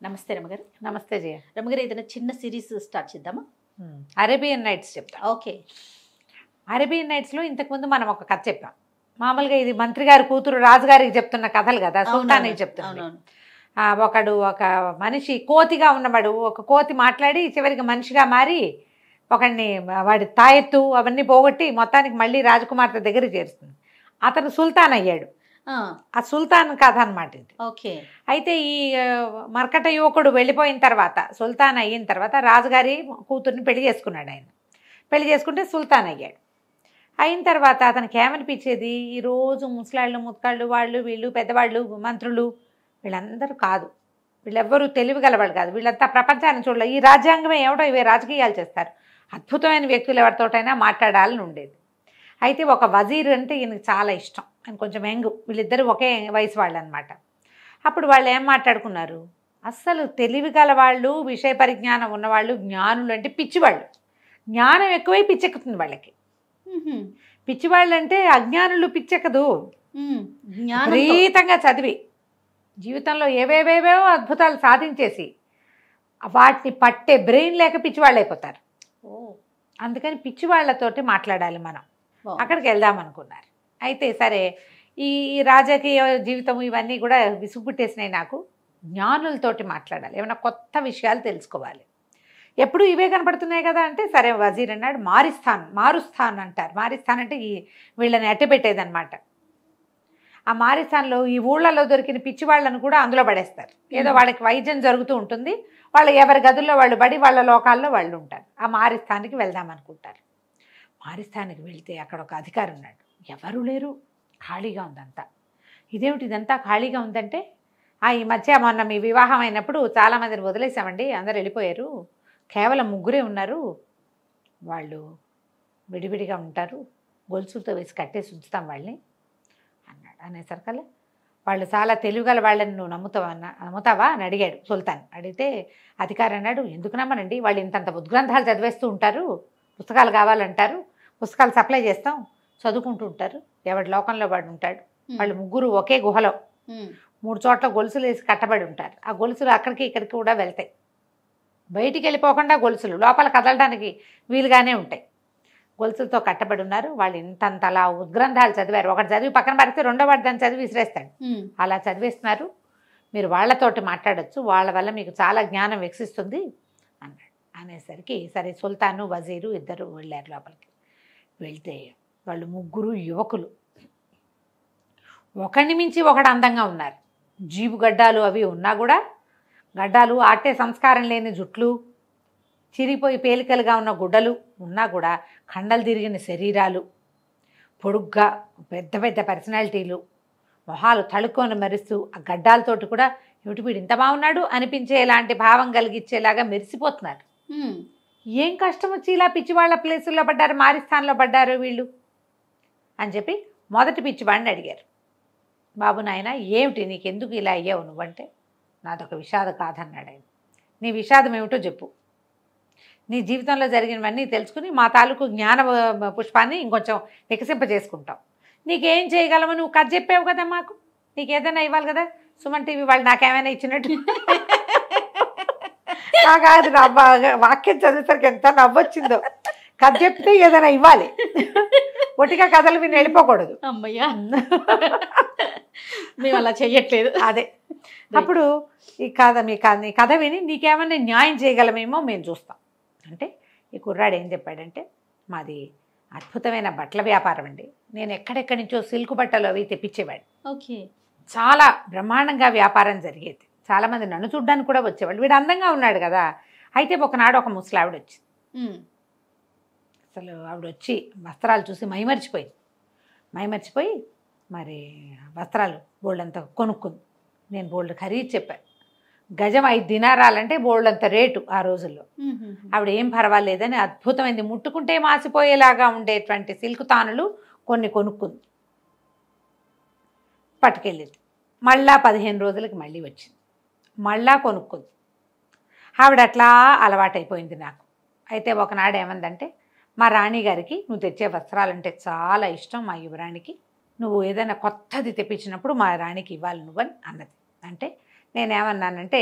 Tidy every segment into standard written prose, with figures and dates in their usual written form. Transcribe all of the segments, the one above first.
నమస్తే రమగారు. నమస్తే జయ. రమగారు, ఏదైనా చిన్న సిరీస్ స్టార్ట్ చేద్దామా? అరేబియన్ నైట్స్ చెప్తా. ఓకే. అరేబియన్ నైట్స్లో ఇంతకుముందు మనం ఒక కథ చెప్పాం. మామూలుగా ఇది మంత్రి గారి కూతురు రాజుగారికి చెప్తున్న కథలు కదా, సుల్తాన్కి చెప్తున్నాను. ఒక మనిషి కోతిగా ఉన్నవాడు, ఒక కోతి మాట్లాడి చివరికి మనిషిగా మారి ఒకడిని వాడి తాయెత్తు అవన్నీ పోగొట్టి మొత్తానికి మళ్ళీ రాజకుమార్తె దగ్గర చేరుస్తుంది. అతను సుల్తాన్ అయ్యాడు. ఆ సుల్తాన్ కథ అనమాట ఇది. ఓకే. అయితే ఈ మర్కట యువకుడు వెళ్ళిపోయిన తర్వాత, సుల్తాన్ అయిన తర్వాత రాజుగారి కూతుర్ని పెళ్లి చేసుకున్నాడు. ఆయన పెళ్లి చేసుకుంటే సుల్తాన్ అయ్యాడు. అయిన తర్వాత అతనికి ఏమనిపించేది, ఈరోజు ముసలాళ్ళు ముత్కాళ్ళు వాళ్ళు వీళ్ళు పెద్దవాళ్ళు మంత్రులు వీళ్ళందరూ కాదు, వీళ్ళెవ్వరూ తెలివిగలవాళ్ళు కాదు, వీళ్ళంతా ప్రపంచాన్ని చూడాలి, ఈ రాజ్యాంగమే ఏమిటో ఇవే రాజకీయాలు చేస్తారు, అద్భుతమైన వ్యక్తులు ఎవరితోటైనా మాట్లాడాలని ఉండేది. అయితే ఒక వజీర్ అంటే ఈయనకి చాలా ఇష్టం. ఆయన కొంచెం యంగ్, వీళ్ళిద్దరూ ఒకే వయసు వాళ్ళు అనమాట. అప్పుడు వాళ్ళు ఏం మాట్లాడుకున్నారు, అస్సలు తెలివి గల వాళ్ళు, విషయ పరిజ్ఞానం ఉన్నవాళ్ళు, జ్ఞానులు అంటే పిచ్చివాళ్ళు, జ్ఞానం ఎక్కువై పిచ్చెక్కుతుంది వాళ్ళకి. పిచ్చివాళ్ళు అంటే అజ్ఞానులు పిచ్చెక్కదు, విపరీతంగా చదివి జీవితంలో ఏవేవేవో అద్భుతాలు సాధించేసి వాటిని పట్టే బ్రెయిన్ లేక పిచ్చివాళ్ళు అయిపోతారు. అందుకని పిచ్చివాళ్లతోటి మాట్లాడాలి మనం. అక్కడికి వెళ్దాం అనుకున్నారు. అయితే సరే, ఈ రాజకీయ జీవితం ఇవన్నీ కూడా విసుగుపుట్టేసినాయి నాకు, జ్ఞానులతోటి మాట్లాడాలి, ఏమైనా కొత్త విషయాలు తెలుసుకోవాలి, ఎప్పుడు ఇవే కనపడుతున్నాయి కదా అంటే సరే వజీర్ అన్నాడు, మారుస్తాన్ అంటారు. మారిస్తాన్ అంటే వీళ్ళని అట్టపెట్టేదన్నమాట. ఆ మారిస్తాన్లో ఈ ఊళ్ళలో దొరికిన పిచ్చి వాళ్ళను కూడా అందులో పడేస్తారు. ఏదో వాళ్ళకి వైద్యం జరుగుతూ ఉంటుంది, వాళ్ళు ఎవరి గదుల్లో వాళ్ళు పడి వాళ్ళ లోకాల్లో వాళ్ళు ఉంటారు. ఆ మారిస్తానికి వెళ్దాం అనుకుంటారు. మారిస్తానికి వెళ్తే అక్కడ ఒక అధికారి ఉన్నాడు, ఎవరు లేరు, ఖాళీగా ఉందంతా. ఇదేమిటి ఇదంతా ఖాళీగా ఉందంటే, ఈ మధ్య మొన్న మీ వివాహం అయినప్పుడు చాలామందిని వదిలేసామండి, అందరు వెళ్ళిపోయారు, కేవలం ముగ్గురే ఉన్నారు, వాళ్ళు విడివిడిగా ఉంటారు, గొలుసులతో వేసి కట్టేసి ఉంచుతాం వాళ్ళని అన్నాడు. అనేసరికల్లా వాళ్ళు చాలా తెలివిగల వాళ్ళని నువ్వు నమ్ముతావా అని అడిగాడు సుల్తాన్. అడిగితే అధికారి అన్నాడు, ఎందుకు నమ్మనండి, వాళ్ళు ఇంతంత ఉద్గ్రంథాలు చదివేస్తూ ఉంటారు, పుస్తకాలు కావాలంటారు, పుస్తకాలు సప్లై చేస్తాం, చదువుకుంటూ ఉంటారు, ఎవడి లోకంలో వాడు ఉంటాడు, వాళ్ళు ముగ్గురు ఒకే గుహలో 3 చోట్ల గొలుసులు వేసి కట్టబడి ఉంటారు. ఆ గొలుసులు అక్కడికి ఇక్కడికి కూడా వెళ్తాయి, బయటికి వెళ్ళిపోకుండా గొలుసులు లోపల కదలడానికి వీలుగానే ఉంటాయి, గొలుసులతో కట్టబడి ఉన్నారు. వాళ్ళు ఇంతంతలా ఉద్గ్రంథాలు చదివారు, ఒకటి చదివి పక్కన పడితే రెండో వాడు దాన్ని చదివి విసిరేస్తాడు, అలా చదివేస్తున్నారు, మీరు వాళ్ళతోటి మాట్లాడచ్చు, వాళ్ళ వల్ల మీకు చాలా జ్ఞానం వికసిస్తుంది అన్నాడు. అనేసరికి సరే సుల్తాను వజీరు ఇద్దరు వెళ్ళారు లోపలికి. వెళ్తే వాళ్ళు ముగ్గురు యువకులు, ఒకరిని మించి ఒకడు అందంగా ఉన్నారు. జీబు గడ్డాలు అవి ఉన్నా కూడా, గడ్డాలు ఆటే సంస్కారం లేని జుట్లు, చిరిగిపోయి పేలికలుగా ఉన్న గుడ్డలు ఉన్నా కూడా, కండలు తిరిగిన శరీరాలు, పొడుగ్గా పెద్ద పెద్ద పర్సనాలిటీలు, మొహాలు తళుక్కొని మెరుస్తూ ఆ గడ్డాలతోటి కూడా ఏమిటి వీడు ఇంత బాగున్నాడు అనిపించేలాంటి భావం కలిగించేలాగా మెరిసిపోతున్నారు. ఏం కష్టం వచ్చి ఇలా పిచ్చివాళ్ళ ప్లేసుల్లో పడ్డారు, మారిస్థాన్లో పడ్డారు వీళ్ళు అని చెప్పి మొదటి పిచ్చివాడిని అడిగారు. బాబు నాయన ఏమిటి నీకెందుకు ఇలా అయ్యావు నువ్వంటే, నాదొక విషాద కాదన్నాడు ఆయన. నీ విషాదం ఏమిటో చెప్పు, నీ జీవితంలో జరిగినవన్నీ తెలుసుకుని మా తాలూకు జ్ఞాన పుష్పాన్ని ఇంకొంచెం వికసింపజేసుకుంటాం, నీకేం చేయగలమో నువ్వు కథ చెప్పావు కదా, మాకు నీకు ఏదైనా ఇవ్వాలి కదా, సుమన్ టీవీ వాళ్ళు నాకేమైనా ఇచ్చినట్టు. నాకు అది నా వాక్యం చదివేసరికి ఎంత నవ్వొచ్చిందో, కథ చెప్తే ఏదైనా ఇవ్వాలి, ఒట్టిగా కథలు విని వెళ్ళిపోకూడదు. అమ్మయ్యా, మేము అలా చెయ్యట్లేదు. అదే అప్పుడు ఈ కథ విని నీకేమైనా న్యాయం చేయగలమేమో మేము చూస్తాం అంటే, ఈ కుర్రాడు ఏం చెప్పాడంటే, మాది అద్భుతమైన బట్టల వ్యాపారం అండి, నేను ఎక్కడెక్కడి నుంచో సిల్క్ బట్టలు అవి తెప్పించేవాడు. ఓకే. చాలా బ్రహ్మాండంగా వ్యాపారం జరిగేది, చాలామంది నన్ను చూడ్డానికి కూడా వచ్చేవాళ్ళు, వీడు అందంగా ఉన్నాడు కదా. అయితే ఒకనాడు ఒక ముసలావిడ వచ్చింది. అసలు ఆవిడ వచ్చి వస్త్రాలు చూసి మైమర్చిపోయి మరి వస్త్రాలు బోల్డంత కొనుక్కుంది. నేను బోల్డ్ ఖరీదు చెప్పాను, గజం 5 దినారాలంటే బోల్డంత రేటు ఆ రోజుల్లో. ఆవిడ ఏం పర్వాలేదని అద్భుతమైంది, ముట్టుకుంటే మాసిపోయేలాగా ఉండేటువంటి సిల్క్ తానులు కొన్ని కొనుక్కుంది, పట్టుకెళ్ళింది. మళ్ళా 15 రోజులకి మళ్ళీ వచ్చింది, మళ్ళా కొనుక్కుంది. ఆవిడ అట్లా అలవాటైపోయింది నాకు. అయితే ఒకనాడు ఏమందంటే, మా రాణిగారికి నువ్వు తెచ్చే వస్త్రాలంటే చాలా ఇష్టం, మా యువరాణికి నువ్వు ఏదైనా కొత్తది తెప్పించినప్పుడు మా రాణికి ఇవ్వాలి నువ్వని అన్నది. అంటే నేనేమన్నానంటే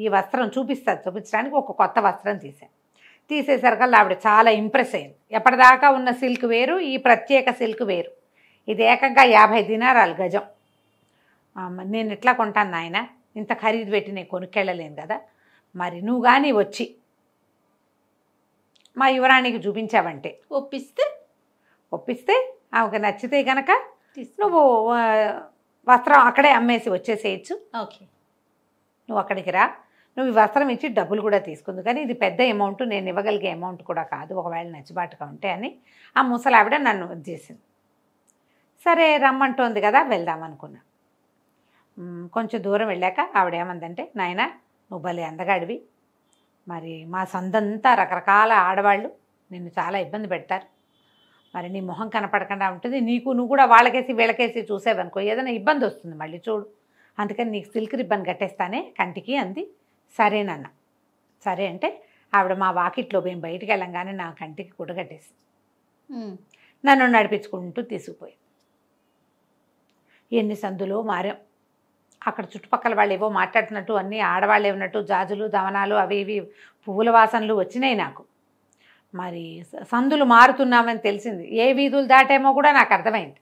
ఈ వస్త్రం చూపించడానికి ఒక కొత్త వస్త్రం తీసేసరికల్లా ఆవిడ చాలా ఇంప్రెస్ అయింది. ఎప్పటిదాకా ఉన్న సిల్క్ వేరు, ఈ ప్రత్యేక సిల్క్ వేరు. ఇది ఏకంగా 50 దినారాలు గజం. నేను ఎట్లా కొంటాను నాయన, ఇంత ఖరీదు పెట్టి నేను కొనుక్కెళ్ళలేను కదా, మరి నువ్వు కానీ వచ్చి మా యువరాణికి చూపించావంటే ఒప్పిస్తే ఆమెకు నచ్చితే కనుక నువ్వు వస్త్రం అక్కడే అమ్మేసి వచ్చేసేయచ్చు. ఓకే, నువ్వు అక్కడికి రా, నువ్వు ఈ వస్త్రం ఇచ్చి డబ్బులు కూడా తీసుకుంది, కానీ ఇది పెద్ద అమౌంట్, నేను ఇవ్వగలిగే అమౌంట్ కూడా కాదు, ఒకవేళ నచ్చిబాటుగా ఉంటే అని ఆ ముసలావిడ నన్ను చేసింది. సరే రమ్మంటోంది కదా, వెళ్దాం అనుకున్నా. కొంచెం దూరం వెళ్ళాక ఆవిడ ఏమందంటే, నాయన నువ్వు భలే అందగాడివి, మరి మా సందంతా రకరకాల ఆడవాళ్ళు నిన్ను చాలా ఇబ్బంది పెడతారు, మరి నీ మొహం కనపడకుండా ఉంటుంది, నువ్వు కూడా వాళ్ళకేసి వీళ్ళకేసి చూసేవనుకో ఏదైనా ఇబ్బంది వస్తుంది మళ్ళీ చూడు, అందుకని నీకు సిల్క్ రిబ్బన్ కట్టేస్తానే కంటికి అంది. సరేనన్న. సరే అంటే ఆవిడ మా వాకిట్లో మేము బయటికి వెళ్ళంగానే నా కంటికి గుడ్డ కట్టేసి నన్ను నడిపించుకుంటూ తీసుకుపోయింది. ఎన్ని సందులో మారాం. అక్కడ చుట్టుపక్కల వాళ్ళు ఏవో మాట్లాడుతున్నట్టు, అన్నీ ఆడవాళ్ళు ఏమన్నట్టు, జాజులు దవనాలు అవి ఇవి పువ్వుల వాసనలు వచ్చినాయి నాకు. మరి సందులు మారుతున్నామని తెలిసింది. ఏ వీధులు దాటేమో కూడా నాకు అర్థమైంది.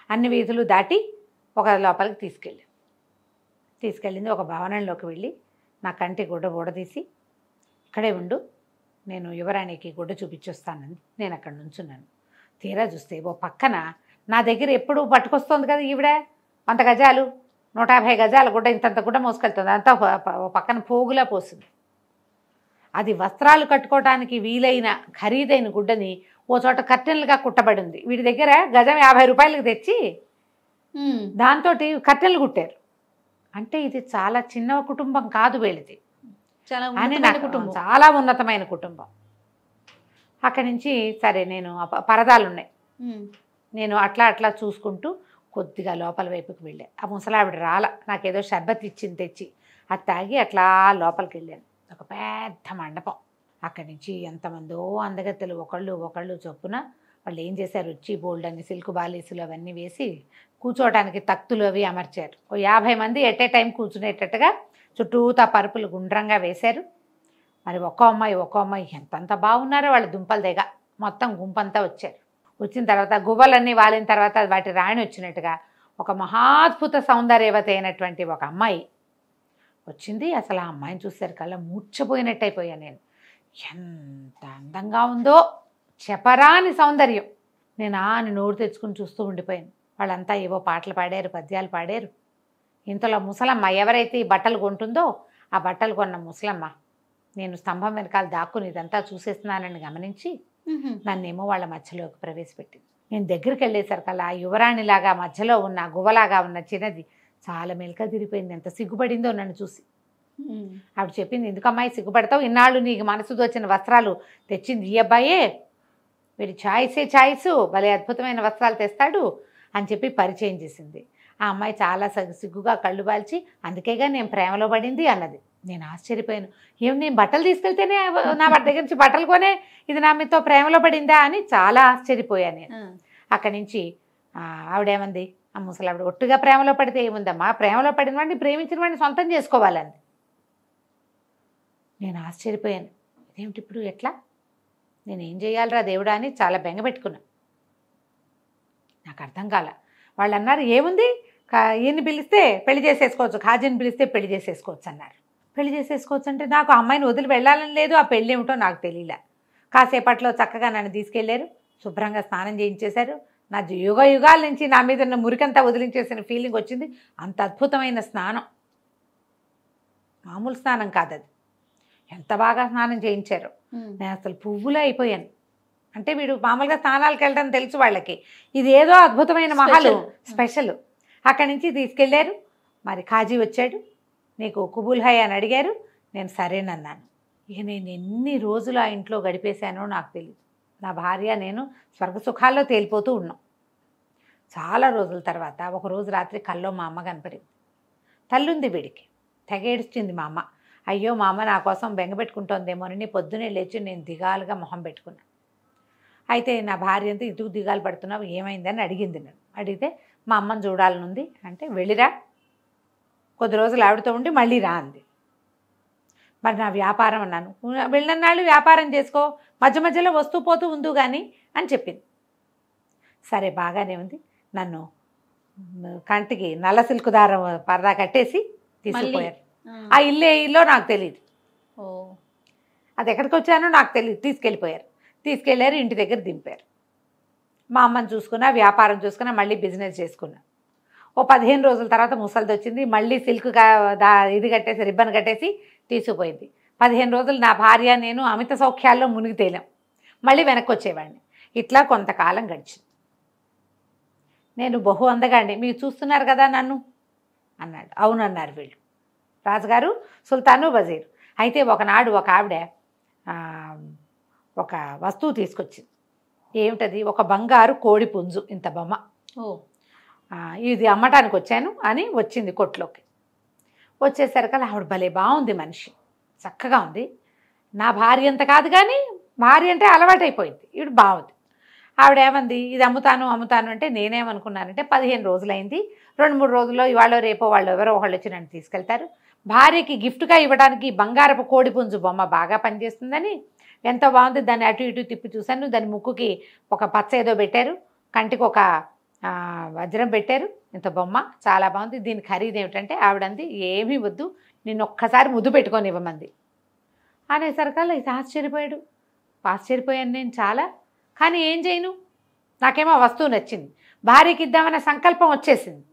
అన్ని వీధులు దాటి ఒక లోపలికి తీసుకెళ్ళింది. ఒక భవనంలోకి వెళ్ళి నా కంటి గుడ్డ ఊడదీసి, ఇక్కడే ఉండు, నేను యువరాణికి గుడ్డ చూపించొస్తానని నేను అక్కడ నుంచున్నాను. తీరా చూస్తే ఓ పక్కన నా దగ్గర ఎప్పుడు పట్టుకొస్తుంది కదా ఈవిడ, 100 గజాలు 150 గజాల గుడ్డ, ఇంతంత గుడ్డ మోసుకెళ్తుంది, అంతా ఓ పక్కన పోగులా పోస్తుంది. అది వస్త్రాలు కట్టుకోవడానికి వీలైన ఖరీదైన గుడ్డని ఓ చోట కర్టెన్లుగా కుట్టబడి ఉంది. వీడి దగ్గర గజం 50 రూపాయలకు తెచ్చి దాంతో కర్టెన్లు కుట్టారు. అంటే ఇది చాలా చిన్న కుటుంబం కాదు వీళ్ళది, చాలా ఉన్నతమైన కుటుంబం. అక్కడి నుంచి సరే నేను పరదాలు ఉన్నాయి, నేను అట్లా చూసుకుంటూ కొద్దిగా లోపల వైపుకి వెళ్ళాను. ఆ ముసలావిడ రాల, నాకేదో షర్బత్ ఇచ్చింది తెచ్చి, అది తాగి అట్లా లోపలికి వెళ్ళాను. ఒక పెద్ద మండపం. అక్కడి నుంచి ఎంతమందో అందగత్తెలు ఒకళ్ళు చొప్పున వాళ్ళు ఏం చేశారు, వచ్చి బోల్డ్ అని సిల్క్ బాలీసులు అవన్నీ వేసి కూర్చోవడానికి తక్తులు అవి అమర్చారు. ఓ 50 మంది ఎట్ ఏ టైం కూర్చునేటట్టుగా చుట్టూతా పరుపులు గుండ్రంగా వేశారు. మరి ఒక్కో అమ్మాయి ఎంతంత బాగున్నారో వాళ్ళు దుంపల దగ్గ మొత్తం గుంపంతా వచ్చారు. వచ్చిన తర్వాత గువ్వలన్నీ వాలిన తర్వాత వాటి రాణి వచ్చినట్టుగా ఒక మహాద్భుత సౌందర్యవతి అయినటువంటి ఒక అమ్మాయి వచ్చింది. అసలు ఆ అమ్మాయిని చూసేసరికల్లా మూర్ఛపోయినట్టు అయిపోయాను నేను. ఎంత అందంగా ఉందో, చెప్పరాని సౌందర్యం. నేను అని నోరు తెచ్చుకుని చూస్తూ ఉండిపోయాను. వాళ్ళంతా ఏవో పాటలు పాడారు, పద్యాలు పాడారు. ఇంతలో ముసలమ్మ ఎవరైతే ఈ బట్టలు కొంటుందో ఆ బట్టలు కొన్న ముసలమ్మ నేను స్తంభం వెనకాల దాక్కుని ఇదంతా చూసేస్తున్నానని గమనించి నన్నేమో వాళ్ళ మధ్యలోకి ప్రవేశపెట్టింది. నేను దగ్గరికి వెళ్ళేసరికల్లా ఆ యువరాణిలాగా మధ్యలో ఉన్న గువ్వలాగా ఉన్న చిన్నది చాలా మెలక తిరిగిపోయింది. ఎంత సిగ్గుపడిందో నన్ను చూసి. ఆవిడ చెప్పింది, ఎందుకమ్మాయి సిగ్గుపడతావు, ఇన్నాళ్ళు నీకు మనసు దోచిన వస్త్రాలు తెచ్చింది ఈ అబ్బాయే, వీడి ఛాయిస్, భలే అద్భుతమైన వస్త్రాలు తెస్తాడు అని చెప్పి పరిచయం చేసింది. ఆ అమ్మాయి చాలా సిగ్గుగా కళ్ళు బాల్చి, అందుకేగా నేను ప్రేమలో పడింది అన్నది. నేను ఆశ్చర్యపోయాను. నేను బట్టలు తీసుకెళ్తేనే నా దగ్గర నుంచి బట్టలు కొనే ఇది నా మీతో ప్రేమలో పడిందా అని చాలా ఆశ్చర్యపోయాను నేను. అక్కడి నుంచి ఆవిడేమంది, ఆ ముసలావిడ, ఒట్టుగా ప్రేమలో పడితే ఏముందమ్మా, ప్రేమలో పడిన వాడిని ప్రేమించిన వాడిని సొంతం చేసుకోవాలంది. నేను ఆశ్చర్యపోయాను. ఇదేమిటి ఇప్పుడు ఎట్లా, నేనేం చేయాలిరా దేవుడా అని చాలా బెంగ పెట్టుకున్నా. నాకు అర్థం కాల. వాళ్ళు అన్నారు, ఏముంది ఈయన్ని పిలిస్తే పెళ్లి చేసేసుకోవచ్చు, ఖాజీని పిలిస్తే పెళ్లి చేసేసుకోవచ్చు అన్నారు. పెళ్లి చేసేసుకోవచ్చు అంటే నాకు ఆ అమ్మాయిని వదిలి వెళ్ళాలని లేదు, ఆ పెళ్ళి ఏమిటో నాకు తెలియలే. కాసేపట్లో చక్కగా నన్ను తీసుకెళ్లారు, శుభ్రంగా స్నానం చేయించేశారు. నా యుగాల నుంచి నా మీద ఉన్న మురికంతా వదిలించేసిన ఫీలింగ్ వచ్చింది. అంత అద్భుతమైన స్నానం, మామూలు స్నానం కాదు అది. ఎంత బాగా స్నానం చేయించారు. నేను అసలు పువ్వులా అయిపోయాను. అంటే వీడు మామూలుగా స్నానాలకు వెళ్ళడం తెలుసు వాళ్ళకి, ఇది ఏదో అద్భుతమైన మహలు స్పెషల్. అక్కడి నుంచి తీసుకెళ్ళారు. మరి ఖాజీ వచ్చాడు, నీకు కుబూల్ హై అని అడిగారు. నేను సరేనన్నాను. ఇక నేను ఎన్ని రోజులు ఆ ఇంట్లో గడిపేశానో నాకు తెలియదు. నా భార్య నేను స్వర్గ సుఖాల్లో తేలిపోతూ ఉన్నాం. చాలా రోజుల తర్వాత ఒకరోజు రాత్రి కల్లో మా అమ్మ కనపడింది. తల్లుంది వీడికి, తెగేడుస్తుంది మా అమ్మ. అయ్యో మా అమ్మ నా కోసం బెంగపెట్టుకుంటోందేమోనని పొద్దునే లేచి నేను దిగాలుగా మొహం పెట్టుకున్నాను. అయితే నా భార్య అంతా ఇటుకు దిగాలు పడుతున్నావు, ఏమైందని అడిగింది. నన్ను అడిగితే మా అమ్మని చూడాలనుంది అంటే, వెళ్ళిరా కొద్ది రోజులు ఆవిడతో ఉండి మళ్ళీ రా అంది. మరి నా వ్యాపారం అన్నాను. వెళ్ళినాళ్ళు వ్యాపారం చేసుకో, మధ్య మధ్యలో వస్తూ పోతూ ఉందు కానీ అని చెప్పింది. సరే బాగానే ఉంది. నన్ను కంటికి నల్ల సిల్క్ దారం పరదా కట్టేసి తీసుకుపోయారు. ఆ ఇల్లో నాకు తెలియదు, అది ఎక్కడికి వచ్చానో నాకు తెలియదు. తీసుకెళ్ళారు, ఇంటి దగ్గర దింపారు. మా అమ్మని చూసుకున్నా, వ్యాపారం చూసుకున్నా, మళ్ళీ బిజినెస్ చేసుకున్నా. ఓ 15 రోజుల తర్వాత ముసలిది వచ్చింది. మళ్ళీ సిల్క్ ఇది కట్టేసి, రిబ్బన్ కట్టేసి తీసుకుపోయింది. 15 రోజులు నా భార్య నేను అమిత సౌఖ్యాల్లో మునిగి తేలాం. మళ్ళీ వెనక్కి వచ్చేవాడిని. ఇట్లా కొంతకాలం గడిచింది. నేను బహు అందగాండి, మీరు చూస్తున్నారు కదా నన్ను అన్నాడు. అవునన్నారు వీళ్ళు, రాజుగారు, సుల్తాను, వజీర్. అయితే ఒకనాడు ఒక ఆవిడ ఒక వస్తువు తీసుకొచ్చింది. ఏమిటది? ఒక బంగారు కోడి పుంజు, ఇంత బొమ్మ. ఇది అమ్మటానికి వచ్చాను అని వచ్చింది కొట్లోకి. వచ్చేసరికి ఆవిడ భలే బాగుంది, మనిషి చక్కగా ఉంది. నా భార్య అంత కాదు కానీ భార్య అంటే అలవాటైపోయింది. ఈవిడ బాగుంది. ఆవిడ ఏమంది, ఇది అమ్ముతాను అంటే నేనేమనుకున్నానంటే 15 రోజులైంది, 2-3 రోజుల్లో ఇవాళ రేపో వాళ్ళు ఎవరో ఒకళ్ళు వచ్చి నన్ను తీసుకెళ్తారు. భార్యకి గిఫ్ట్గా ఇవ్వడానికి బంగారపు కోడి పుంజు బొమ్మ బాగా పనిచేస్తుందని, ఎంతో బాగుంది. దాన్ని అటు ఇటు తిప్పి చూశాను. దాని ముక్కుకి ఒక పచ్చ ఏదో పెట్టారు, కంటికి ఒక వజ్రం పెట్టారు, ఇంత బొమ్మ చాలా బాగుంది. దీని ఖరీదు ఏమిటంటే ఆవిడంది, ఏమీ వద్దు, నిన్ను ఒక్కసారి ముద్దు పెట్టుకొని ఇవ్వమంది అనేసరికల్లా ఇది ఆశ్చర్యపోయాను నేను చాలా. కానీ ఏం చేయను, నాకేమో ఆ వస్తువు నచ్చింది, భార్యకి ఇద్దామన్న సంకల్పం వచ్చేసింది.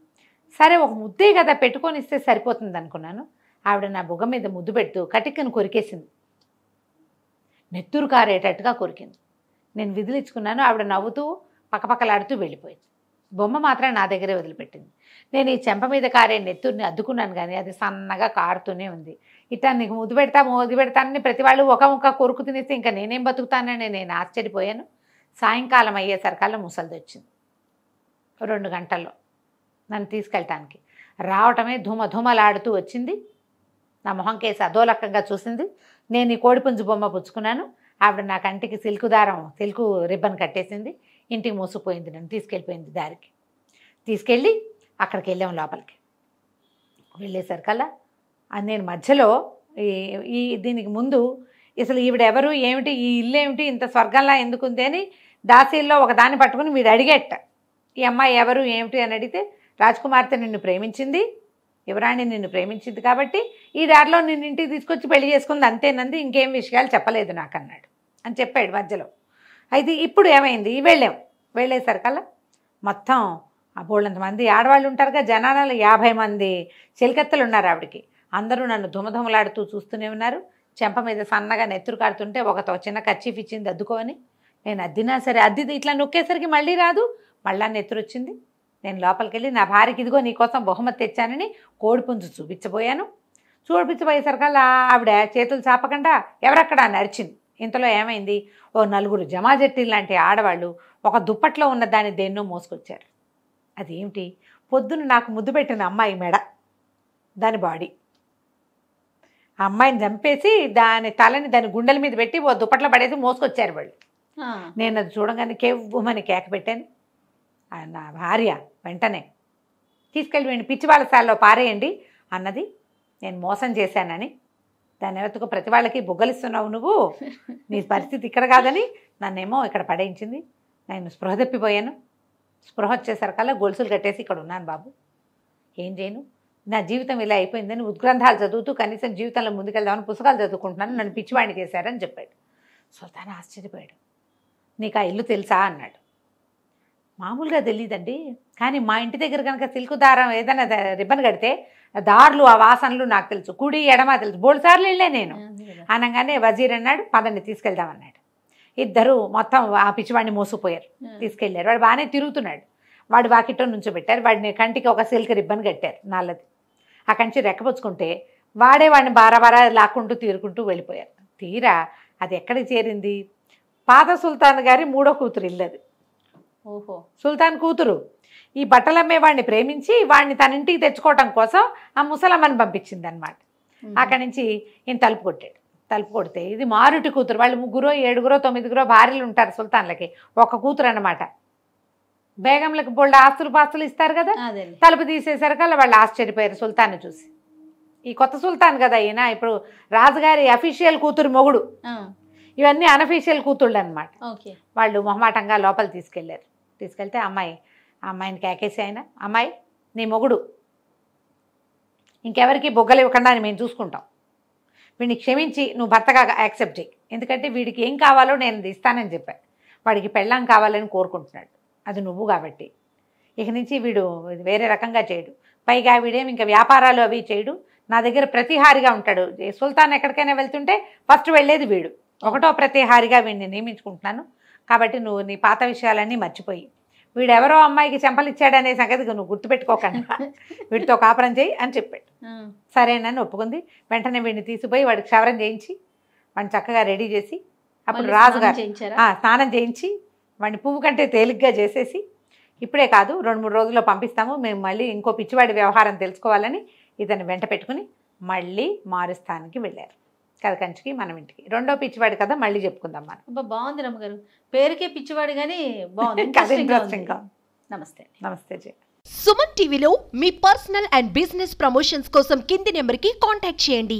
సరే ఒక ముద్దే కదా పెట్టుకొని ఇస్తే సరిపోతుంది అనుకున్నాను. ఆవిడ నా బుగ్గ మీద ముద్దు పెడుతూ కటిక్కను కొరికేసింది, నెత్తురు కారేటట్టుగా కొరికింది. నేను విదిలించుకున్నాను. ఆవిడ నవ్వుతూ పక్కపక్కలాడుతూ వెళ్ళిపోయింది. బొమ్మ మాత్రం నా దగ్గరే వదిలిపెట్టింది. నేను ఈ చెంప మీద కారే నెత్తుర్ని అద్దుకున్నాను కానీ అది సన్నగా కారుతూనే ఉంది. ఇట్లా నీకు ముద్దు పెడతానని ప్రతి వాళ్ళు ఒక ముక్క కొరుకు తినేస్తే ఇంకా నేనేం బతుకుతానని నేను ఆశ్చర్యపోయాను. సాయంకాలం అయ్యేసరికల్లా ముసలిది వచ్చింది. 2 గంటల్లో నన్ను తీసుకెళ్ళటానికి రావటమే ధూమధూమలాడుతూ వచ్చింది. నా మొహం కేసి అదోలకంగా చూసింది. నేను ఈ కోడిపుంజు బొమ్మ పుచ్చుకున్నాను. ఆవిడ నా కంటికి సిల్క్ రిబ్బన్ కట్టేసింది. ఇంటికి మోసుకుపోయింది, నన్ను తీసుకెళ్ళిపోయింది. దారికి తీసుకెళ్ళి అక్కడికి వెళ్ళాం. లోపలికి వెళ్ళేసరికల్లా నేను మధ్యలో దీనికి ముందు అసలు ఈవిడ ఎవరు ఏమిటి, ఈ ఇల్లు ఏమిటి, ఇంత స్వర్గంలా ఎందుకుంది అని దాసీల్లో ఒక దాన్ని పట్టుకుని వీడు అడిగేట, ఈ అమ్మాయి ఎవరు ఏమిటి అని అడిగితే, రాజకుమార్తె నిన్ను ప్రేమించింది, యువరాణి నిన్ను ప్రేమించింది కాబట్టి ఈ దారిలో నిన్ను ఇంటికి తీసుకొచ్చి పెళ్లి చేసుకుంది అంతేనంది, ఇంకేం విషయాలు చెప్పలేదు నాకు అన్నాడు అని చెప్పాడు మధ్యలో. అయితే ఇప్పుడు ఏమైంది, వెళ్ళేసరికల్లా మొత్తం బోళ్ళంత మంది ఆడవాళ్ళు ఉంటారుగా, జనాలలో 50 మంది చెలికత్తలు ఉన్నారు ఆవిడికి. అందరూ నన్ను ధుమధుమలాడుతూ చూస్తూనే ఉన్నారు. చెంప మీద సన్నగా నెత్తురు కాడుతుంటే ఒకతో చిన్న కర్చీఫ్ ఇచ్చింది అద్దుకోని. నేను అద్దినా సరే ఇట్లా నొక్కేసరికి మళ్ళీ రాదు, మళ్ళా నెత్తురు వచ్చింది. నేను లోపలికి వెళ్ళి నా భార్యకి ఇదిగో నీకోసం బహుమతి తెచ్చానని కోడిపుంజు చూపించబోయేసరికల్లా ఆవిడ చేతులు చాపకుండా ఎవరక్కడ అని అరిచింది. ఇంతలో ఏమైంది, ఓ 4 జమాజెట్టి లాంటి ఆడవాళ్ళు ఒక దుప్పట్లో ఉన్న దాన్ని దేన్నో మోసుకొచ్చారు. అదేమిటి, పొద్దున్న నాకు ముద్దు పెట్టిన అమ్మాయి మెడ, దాని బాడీ. ఆ అమ్మాయిని చంపేసి దాని తలని దాని గుండెల మీద పెట్టి ఓ దుప్పట్లో పడేసి మోసుకొచ్చారు వాళ్ళు. నేను అది చూడగానే కేవ్వమని కేక పెట్టాను. నా భార్య వెంటనే తీసుకెళ్ళి పిచ్చి వాళ్ళ సార్లో పారేయండి అన్నది. నేను మోసం చేశానని, దాని ఎవరికో ప్రతి వాళ్ళకి బుగ్గలిస్తున్నావు నువ్వు, నీ పరిస్థితి ఇక్కడ కాదని నన్నేమో ఇక్కడ పడేయించింది. నేను స్పృహ తప్పిపోయాను. స్పృహ వచ్చేసరికల్లా గొలుసులు కట్టేసి ఇక్కడ ఉన్నాను బాబు, ఏం చేయను, నా జీవితం ఇలా అయిపోయిందని ఉద్గ్రంథాలు చదువుతూ కనీసం జీవితంలో ముందుకెళ్దామని పుస్తకాలు చదువుకుంటున్నాను, నన్ను పిచ్చివాడిని చేశారని చెప్పాడు. సుల్తాన్ ఆశ్చర్యపోయాడు. నీకు ఆ ఇల్లు తెలుసా అన్నాడు. మామూలుగా తెలియదండి, కానీ మా ఇంటి దగ్గర కనుక సిల్క్ దారం ఏదైనా రిబ్బన్ కడితే దారులు ఆ వాసనలు నాకు తెలుసు, కుడి ఎడమ తెలుసు, 3 సార్లు వెళ్ళే నేను అనగానే వజీర్ అన్నాడు, పదండి తీసుకెళ్దామన్నాడు. ఇద్దరు మొత్తం ఆ పిచ్చివాడిని మోసుకుపోయారు, తీసుకెళ్లారు. వాడు బాగానే తిరుగుతున్నాడు. వాడు వాకిట్లో నుంచోబెట్టారు. వాడిని కంటికి ఒక సిల్క్ రిబ్బన్ కట్టారు నల్లది. అక్కడి నుంచి రెక్కపుచ్చుకుంటే వాడిని బారా లాక్కుంటూ తీరుకుంటూ వెళ్ళిపోయారు. తీరా అది ఎక్కడికి చేరింది, పాత సుల్తాన్ గారి 3వ కూతురు ఇల్లు అది. ఓహో, సుల్తాన్ కూతురు ఈ బట్టలమ్మే వాడిని ప్రేమించి వాడిని తన ఇంటికి తెచ్చుకోవటం కోసం ఆ ముసలమ్మని పంపించింది అనమాట. అక్కడి నుంచి ఈయన తలుపు కొట్టాడు. తలుపు కొడితే ఇది మారుటి కూతురు. వాళ్ళు 3, 7, 9 భార్యలు ఉంటారు సుల్తాన్లకి, ఒక కూతురు అన్నమాట. బేగంలకు బోల్డ్ ఆస్తులు పాస్తులు ఇస్తారు కదా. అదే తలుపు తీసేసరికల్లా వాళ్ళు ఆశ్చర్యపోయారు సుల్తాన్ని చూసి. ఈ కొత్త సుల్తాన్ కదా ఈయన, ఇప్పుడు రాజుగారి అఫీషియల్ కూతురు మొగుడు, ఇవన్నీ అనఫీషియల్ కూతుళ్ళు అనమాట. వాళ్ళు మొహమాటంగా లోపల తీసుకెళ్లారు. తీసుకెళ్తే అమ్మాయిని కేకేసి ఆయన, అమ్మాయి నీ మొగుడు ఇంకెవరికి బొగ్గలు ఇవ్వకుండా మేము చూసుకుంటాం, వీడిని క్షమించి నువ్వు భర్తగా యాక్సెప్ట్ చేయి, ఎందుకంటే వీడికి ఏం కావాలో నేను ఇస్తానని చెప్పాను, వాడికి పెళ్ళాం కావాలని కోరుకుంటున్నాడు, అది నువ్వు కాబట్టి ఇక నుంచి వీడు వేరే రకంగా చేయడు, పైగా వీడేమి ఇంకా వ్యాపారాలు అవి చేయడు, నా దగ్గర ప్రతిహారిగా ఉంటాడు. సుల్తాన్ ఎక్కడికైనా వెళ్తుంటే ఫస్ట్ వెళ్ళేది వీడు, ఒకటో ప్రతిహారిగా వీడిని నియమించుకుంటున్నాను, కాబట్టి నువ్వు నీ పాత విషయాలన్నీ మర్చిపోయి వీడెవరో అమ్మాయికి చెంపలిచ్చాడనే సంగతి నువ్వు గుర్తుపెట్టుకోకుండా వీడితో కాపురం చేయి అని చెప్పాడు. సరేనని ఒప్పుకుంది. వెంటనే వీడిని తీసుకుపోయి వాడికి క్షవరం చేయించి వాడిని చక్కగా రెడీ చేసి, అప్పుడు రాజుగారు స్నానం చేయించి వాడిని పువ్వు కంటే తేలిగ్గా చేసేసి, ఇప్పుడే కాదు 2-3 రోజుల్లో పంపిస్తాము, మేము మళ్ళీ ఇంకో పిచ్చివాడి వ్యవహారం తెలుసుకోవాలని ఇతన్ని వెంట పెట్టుకుని మళ్ళీ మారుస్థానికి వెళ్ళారు. కథకంచికి మనం ఇంటికి. రెండో పిచ్చివాడి కదా మళ్ళీ చెప్పుకుందాం మనం. బాగుంది రమ్మగారు, పేరుకే పిచ్చివాడి కానీ బాగుంది. నమస్తే. నమస్తే జయ. సుమన్ టీవీలో మీ పర్సనల్ అండ్ బిజినెస్ ప్రమోషన్స్ కోసం కింది నెంబర్కి కాంటాక్ట్ చేయండి.